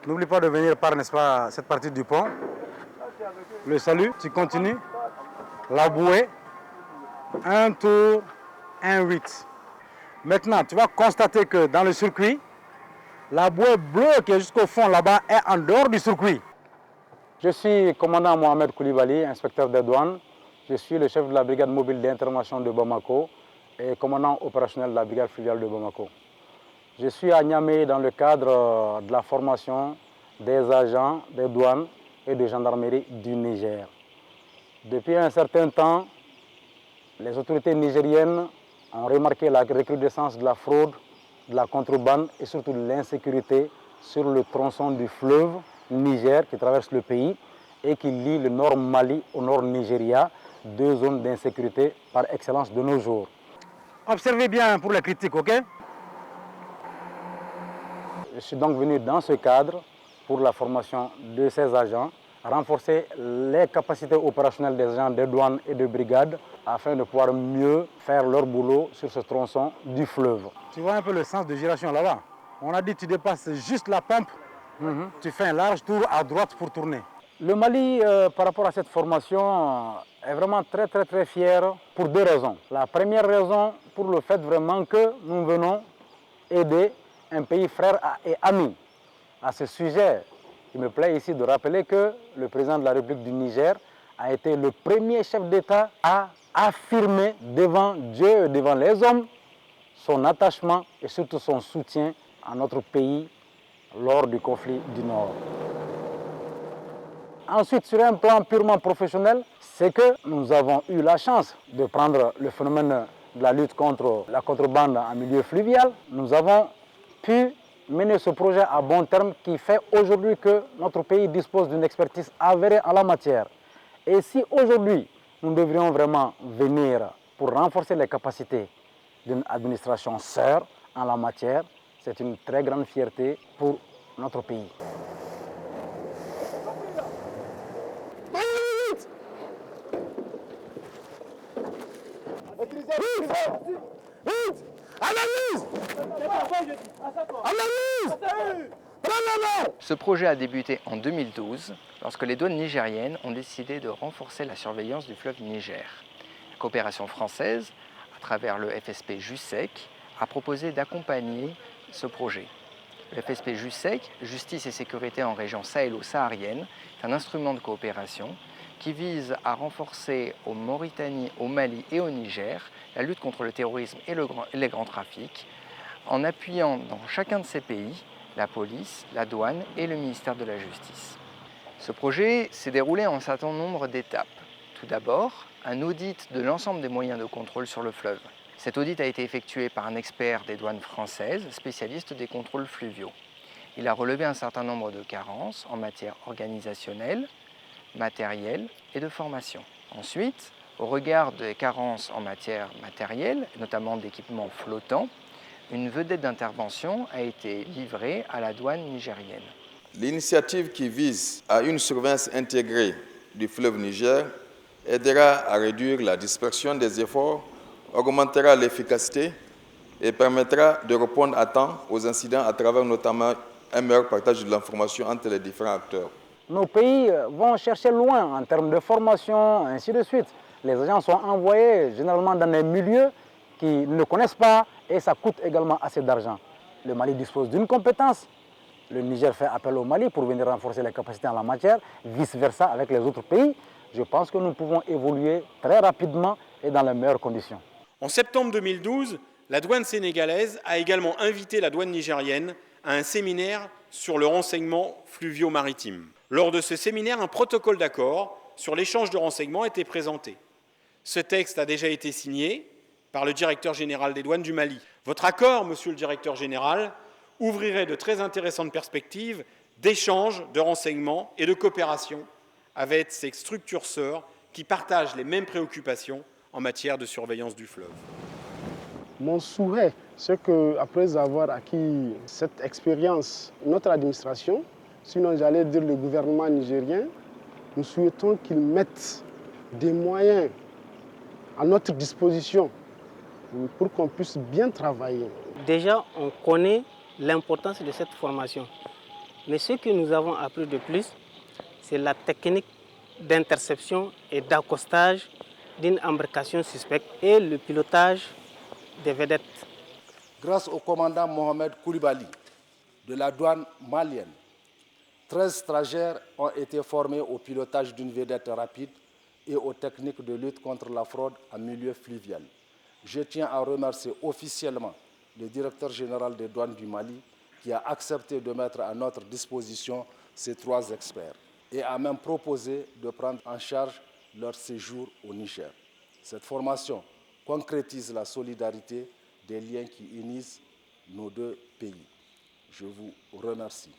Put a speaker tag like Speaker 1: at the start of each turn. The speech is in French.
Speaker 1: N'oublie pas de venir par, n'est-ce pas, cette partie du pont. Le salut, tu continues. La bouée, un tour, un 8. Maintenant, tu vas constater que dans le circuit, la bouée bleue qui est jusqu'au fond là-bas est en dehors du circuit. Je suis commandant Mohamed Koulibaly, inspecteur des douanes. Je suis le chef de la brigade mobile d'intervention de Bamako et commandant opérationnel de la brigade fluviale de Bamako. Je suis à Niamey dans le cadre de la formation des agents des douanes et de gendarmerie du Niger. Depuis un certain temps, les autorités nigériennes ont remarqué la recrudescence de la fraude, de la contrebande et surtout de l'insécurité sur le tronçon du fleuve Niger qui traverse le pays et qui lie le nord Mali au nord Nigeria, deux zones d'insécurité par excellence de nos jours. Observez bien pour les critiques, ok? Je suis donc venu dans ce cadre pour la formation de ces agents, renforcer les capacités opérationnelles des agents de douane et de brigade afin de pouvoir mieux faire leur boulot sur ce tronçon du fleuve. Tu vois un peu le sens de giration là-bas. On a dit que tu dépasses juste la pompe, tu fais un large tour à droite pour tourner. Le Mali, par rapport à cette formation, est vraiment très fier pour deux raisons. La première raison, pour le fait vraiment que nous venons aider un pays frère et ami. À ce sujet, il me plaît ici de rappeler que le président de la République du Niger a été le premier chef d'État à affirmer devant Dieu et devant les hommes son attachement et surtout son soutien à notre pays lors du conflit du Nord. Ensuite, sur un plan purement professionnel, c'est que nous avons eu la chance de prendre le phénomène de la lutte contre la contrebande en milieu fluvial. Nous avons pu mener ce projet à bon terme qui fait aujourd'hui que notre pays dispose d'une expertise avérée en la matière. Et si aujourd'hui, nous devrions vraiment venir pour renforcer les capacités d'une administration sœur en la matière, c'est une très grande fierté pour notre pays.
Speaker 2: Ce projet a débuté en 2012 lorsque les douanes nigériennes ont décidé de renforcer la surveillance du fleuve Niger. La coopération française, à travers le FSP JUSSEC, a proposé d'accompagner ce projet. Le FSP JUSSEC, Justice et sécurité en région sahélo-saharienne, est un instrument de coopération qui vise à renforcer en Mauritanie, au Mali et au Niger la lutte contre le terrorisme et les grands trafics, en appuyant dans chacun de ces pays la police, la douane et le ministère de la Justice. Ce projet s'est déroulé en un certain nombre d'étapes. Tout d'abord, un audit de l'ensemble des moyens de contrôle sur le fleuve. Cet audit a été effectué par un expert des douanes françaises, spécialiste des contrôles fluviaux. Il a relevé un certain nombre de carences en matière organisationnelle, matérielle et de formation. Ensuite, au regard des carences en matière matérielle, notamment d'équipements flottants, une vedette d'intervention a été livrée à la douane nigérienne.
Speaker 3: L'initiative qui vise à une surveillance intégrée du fleuve Niger aidera à réduire la dispersion des efforts, augmentera l'efficacité et permettra de répondre à temps aux incidents à travers notamment un meilleur partage de l'information entre les différents acteurs.
Speaker 1: Nos pays vont chercher loin en termes de formation, ainsi de suite. Les agents sont envoyés généralement dans des milieux qui ne connaissent pas et ça coûte également assez d'argent. Le Mali dispose d'une compétence. Le Niger fait appel au Mali pour venir renforcer les capacités en la matière, vice-versa avec les autres pays. Je pense que nous pouvons évoluer très rapidement et dans les meilleures conditions.
Speaker 4: En septembre 2012, la douane sénégalaise a également invité la douane nigérienne à un séminaire sur le renseignement fluvio-maritime. Lors de ce séminaire, un protocole d'accord sur l'échange de renseignements a été présenté. Ce texte a déjà été signé par le directeur général des douanes du Mali. Votre accord, monsieur le directeur général, ouvrirait de très intéressantes perspectives d'échange de renseignements et de coopération avec ces structures sœurs qui partagent les mêmes préoccupations en matière de surveillance du fleuve.
Speaker 5: Mon souhait, c'est qu'après avoir acquis cette expérience, notre administration, sinon j'allais dire le gouvernement nigérien, nous souhaitons qu'il mette des moyens à notre disposition pour qu'on puisse bien travailler.
Speaker 6: Déjà, on connaît l'importance de cette formation. Mais ce que nous avons appris de plus, c'est la technique d'interception et d'accostage d'une embarcation suspecte et le pilotage des vedettes.
Speaker 7: Grâce au commandant Mohamed Koulibaly de la douane malienne, 13 stagiaires ont été formés au pilotage d'une vedette rapide et aux techniques de lutte contre la fraude en milieu fluvial. Je tiens à remercier officiellement le directeur général des douanes du Mali qui a accepté de mettre à notre disposition ces 3 experts et a même proposé de prendre en charge leur séjour au Niger. Cette formation concrétise la solidarité des liens qui unissent nos 2 pays. Je vous remercie.